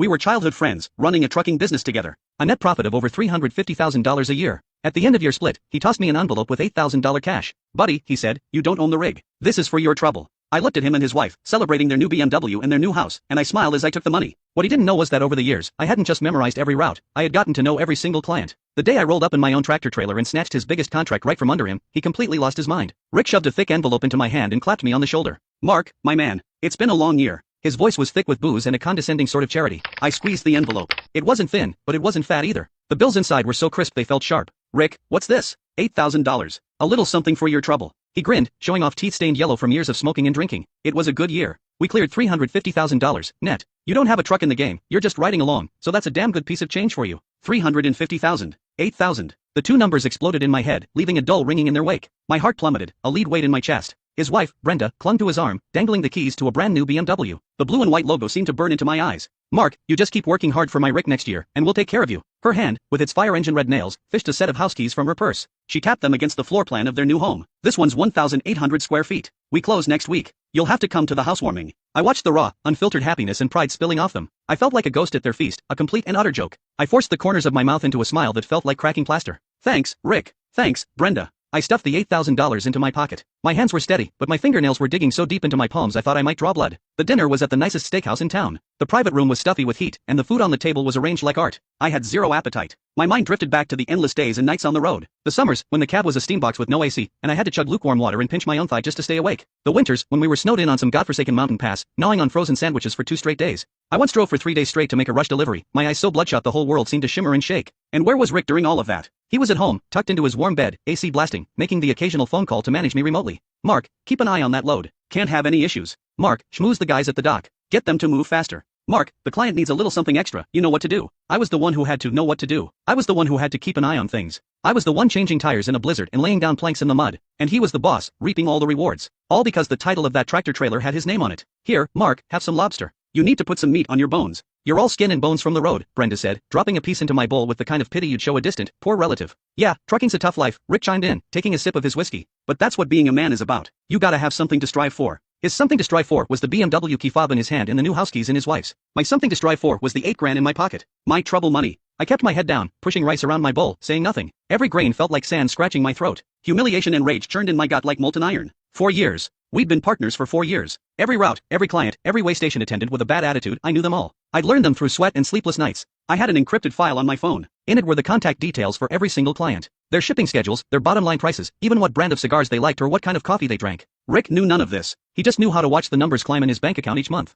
We were childhood friends, running a trucking business together. A net profit of over $350,000 a year. At the end of year split, he tossed me an envelope with $8,000 cash. Buddy, he said, you don't own the rig. This is for your trouble. I looked at him and his wife, celebrating their new BMW and their new house, and I smiled as I took the money. What he didn't know was that over the years, I hadn't just memorized every route, I had gotten to know every single client. The day I rolled up in my own tractor trailer and snatched his biggest contract right from under him, he completely lost his mind. Rick shoved a thick envelope into my hand and clapped me on the shoulder. Mark, my man, it's been a long year. His voice was thick with booze and a condescending sort of charity. I squeezed the envelope. It wasn't thin, but it wasn't fat either. The bills inside were so crisp they felt sharp. Rick, what's this? $8,000. A little something for your trouble. He grinned, showing off teeth stained yellow from years of smoking and drinking. It was a good year. We cleared $350,000, net. You don't have a truck in the game, you're just riding along, so that's a damn good piece of change for you. 350,000. 8,000. The two numbers exploded in my head, leaving a dull ringing in their wake. My heart plummeted, a lead weight in my chest. His wife, Brenda, clung to his arm, dangling the keys to a brand new BMW. The blue and white logo seemed to burn into my eyes. Mark, you just keep working hard for my Rick next year, and we'll take care of you. Her hand, with its fire engine red nails, fished a set of house keys from her purse. She tapped them against the floor plan of their new home. This one's 1,800 square feet. We close next week. You'll have to come to the housewarming. I watched the raw, unfiltered happiness and pride spilling off them. I felt like a ghost at their feast, a complete and utter joke. I forced the corners of my mouth into a smile that felt like cracking plaster. Thanks, Rick. Thanks, Brenda. I stuffed the $8,000 into my pocket. My hands were steady, but my fingernails were digging so deep into my palms I thought I might draw blood. The dinner was at the nicest steakhouse in town. The private room was stuffy with heat, and the food on the table was arranged like art. I had zero appetite. My mind drifted back to the endless days and nights on the road. The summers, when the cab was a steambox with no AC, and I had to chug lukewarm water and pinch my own thigh just to stay awake. The winters, when we were snowed in on some godforsaken mountain pass, gnawing on frozen sandwiches for 2 straight days. I once drove for 3 days straight to make a rush delivery, my eyes so bloodshot the whole world seemed to shimmer and shake. And where was Rick during all of that? He was at home, tucked into his warm bed, AC blasting, making the occasional phone call to manage me remotely. Mark, keep an eye on that load. Can't have any issues. Mark, schmooze the guys at the dock. Get them to move faster. Mark, the client needs a little something extra, you know what to do. I was the one who had to know what to do. I was the one who had to keep an eye on things. I was the one changing tires in a blizzard and laying down planks in the mud. And he was the boss, reaping all the rewards. All because the title of that tractor trailer had his name on it. Here, Mark, have some lobster. You need to put some meat on your bones. You're all skin and bones from the road, Brenda said, dropping a piece into my bowl with the kind of pity you'd show a distant, poor relative. Yeah, trucking's a tough life, Rick chimed in, taking a sip of his whiskey. But that's what being a man is about. You gotta have something to strive for. His something to strive for was the BMW key fob in his hand and the new house keys in his wife's. My something to strive for was the $8 grand in my pocket. My trouble money. I kept my head down, pushing rice around my bowl, saying nothing. Every grain felt like sand scratching my throat. Humiliation and rage churned in my gut like molten iron. 4 years. We'd been partners for 4 years. Every route, every client, every way station attendant with a bad attitude, I knew them all. I'd learned them through sweat and sleepless nights. I had an encrypted file on my phone. In it were the contact details for every single client. Their shipping schedules, their bottom line prices, even what brand of cigars they liked or what kind of coffee they drank. Rick knew none of this. He just knew how to watch the numbers climb in his bank account each month.